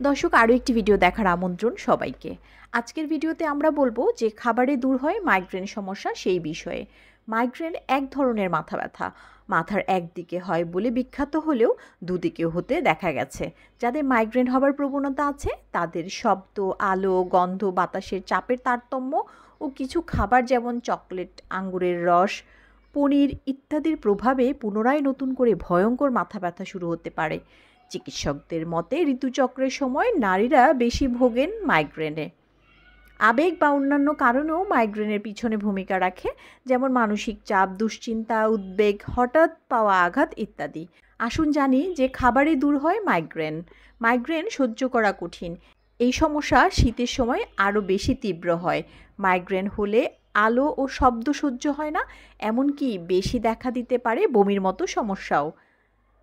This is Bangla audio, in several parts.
দর্শক আরও একটি ভিডিও দেখার আমন্ত্রণ সবাইকে। আজকের ভিডিওতে আমরা বলবো যে খাবারে দূর হয় মাইগ্রেন সমস্যা সেই বিষয়ে। মাইগ্রেন এক ধরনের মাথা ব্যথা, মাথার একদিকে হয় বলে বিখ্যাত হলেও দুদিকেও হতে দেখা গেছে। যাদের মাইগ্রেন হবার প্রবণতা আছে তাদের শব্দ, আলো, গন্ধ, বাতাসের চাপের তারতম্য ও কিছু খাবার যেমন চকলেট, আঙ্গুরের রস, পনির ইত্যাদির প্রভাবে পুনরায় নতুন করে ভয়ঙ্কর মাথা ব্যথা শুরু হতে পারে। চিকিৎসকদের মতে ঋতুচক্রের সময় নারীরা বেশি ভোগেন মাইগ্রেনে। আবেগ বা অন্যান্য কারণেও মাইগ্রেনের পিছনে ভূমিকা রাখে, যেমন মানসিক চাপ, দুশ্চিন্তা, উদ্বেগ, হঠাৎ পাওয়া আঘাত ইত্যাদি। আসুন জানি যে খাবারে দূর হয় মাইগ্রেন। মাইগ্রেন সহ্য করা কঠিন। এই সমস্যা শীতের সময় আরও বেশি তীব্র হয়। মাইগ্রেন হলে আলো ও শব্দ সহ্য হয় না, এমনকি বেশি দেখা দিতে পারে বমির মতো সমস্যাও।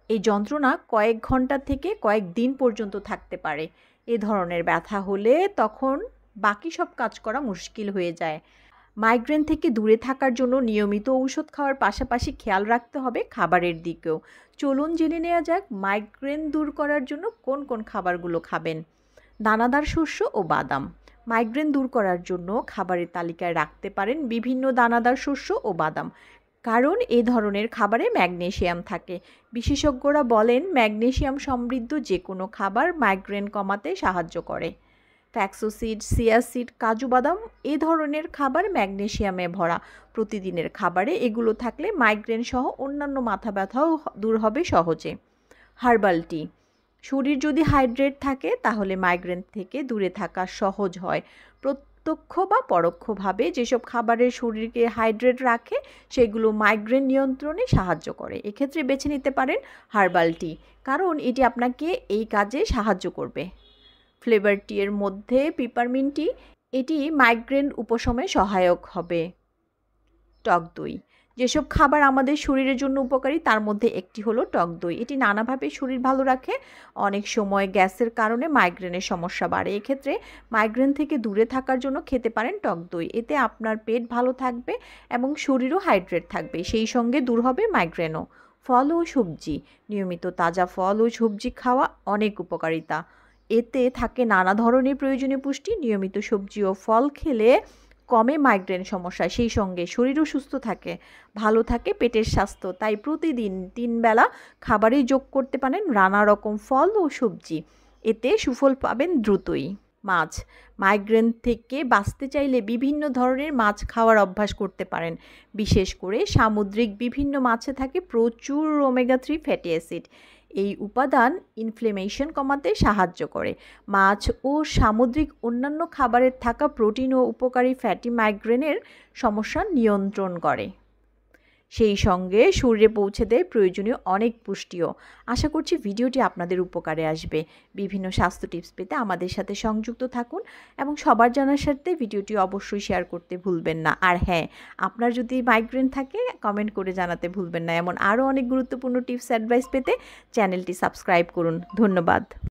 এই যন্ত্রণা কয়েক ঘন্টা থেকে কয়েক দিন পর্যন্ত থাকতে পারে। এ ধরনের ব্যথা হলে তখন বাকি সব কাজ করা মুশকিল হয়ে যায়। মাইগ্রেন থেকে দূরে থাকার জন্য নিয়মিত ঔষধ খাওয়ার পাশাপাশি খেয়াল রাখতে হবে খাবারের দিকেও। চলুন জেনে নেওয়া যাক মাইগ্রেন দূর করার জন্য কোন কোন খাবারগুলো খাবেন। দানাদার শস্য ও বাদাম। মাইগ্রেন দূর করার জন্য খাবারের তালিকায় রাখতে পারেন বিভিন্ন দানাদার শস্য ও বাদাম, কারণ এ ধরনের খাবারে ম্যাগনেসিয়াম থাকে। বিশেষজ্ঞরা বলেন ম্যাগনেসিয়াম সমৃদ্ধ যে কোনো খাবার মাইগ্রেন কমাতে সাহায্য করে। ফ্ল্যাক্সোসিড, চিয়া সিড, কাজু বাদাম এ ধরনের খাবার ম্যাগনেসিয়ামে ভরা। প্রতিদিনের খাবারে এগুলো থাকলে মাইগ্রেন সহ অন্যান্য মাথা ব্যথাও দূর হবে সহজে। Herbal tea. শরীর যদি হাইড্রেট থাকে তাহলে মাইগ্রেন থেকে দূরে থাকা সহজ হয়। প্রত্যক্ষ বা পরোক্ষভাবে যেসব খাবারের শরীরকে হাইড্রেট রাখে সেগুলো মাইগ্রেন নিয়ন্ত্রণে সাহায্য করে। এক্ষেত্রে বেছে নিতে পারেন হার্বাল টি, কারণ এটি আপনাকে এই কাজে সাহায্য করবে। ফ্লেভার টি এর মধ্যে পিপারমিন্ট টি, এটি মাইগ্রেন উপশমে সহায়ক হবে। টক দই। যেসব খাবার আমাদের শরীরের জন্য উপকারী তার মধ্যে একটি হলো টক দই। এটি নানাভাবে শরীর ভালো রাখে। অনেক সময় গ্যাসের কারণে মাইগ্রেনের সমস্যা বাড়ে। এক্ষেত্রে মাইগ্রেন থেকে দূরে থাকার জন্য খেতে পারেন টক দই। এতে আপনার পেট ভালো থাকবে এবং শরীরও হাইড্রেট থাকবে, সেই সঙ্গে দূর হবে মাইগ্রেনও। ফল ও সবজি। নিয়মিত তাজা ফল ও সবজি খাওয়া অনেক উপকারিতা। এতে থাকে নানা ধরনের প্রয়োজনীয় পুষ্টি। নিয়মিত সবজি ও ফল খেলে কমে মাইগ্রেন সমস্যা, সেই সঙ্গে শরীরও সুস্থ থাকে, ভালো থাকে পেটের স্বাস্থ্য। তাই প্রতিদিন 3 বেলা খাবারে যোগ করতে পারেন নানা রকম ফল ও সবজি। এতে সুফল পাবেন দ্রুতই। মাছ। মাইগ্রেন থেকে বাঁচতে চাইলে বিভিন্ন ধরনের মাছ খাওয়ার অভ্যাস করতে পারেন। বিশেষ করে সামুদ্রিক বিভিন্ন মাছে থাকে প্রচুর ওমেগা 3 ফ্যাটি অ্যাসিড। এই উপাদান ইনফ্লেমেশন কমাতে সাহায্য করে। মাছ ও সামুদ্রিক অন্যান্য খাবারের থাকা প্রোটিন ও উপকারী ফ্যাটি মাইগ্রেনের সমস্যা নিয়ন্ত্রণ করে, সেই সঙ্গে শরীরে পৌঁছে দেয় প্রয়োজনীয় অনেক পুষ্টিও। আশা করছি ভিডিওটি আপনাদের উপকারে আসবে। বিভিন্ন স্বাস্থ্য টিপস পেতে আমাদের সাথে সংযুক্ত থাকুন এবং সবার জানার সাথে ভিডিওটি অবশ্যই শেয়ার করতে ভুলবেন না। আর হ্যাঁ, আপনার যদি মাইগ্রেন থাকে কমেন্ট করে জানাতে ভুলবেন না। এমন আরও অনেক গুরুত্বপূর্ণ টিপস অ্যাডভাইস পেতে চ্যানেলটি সাবস্ক্রাইব করুন। ধন্যবাদ।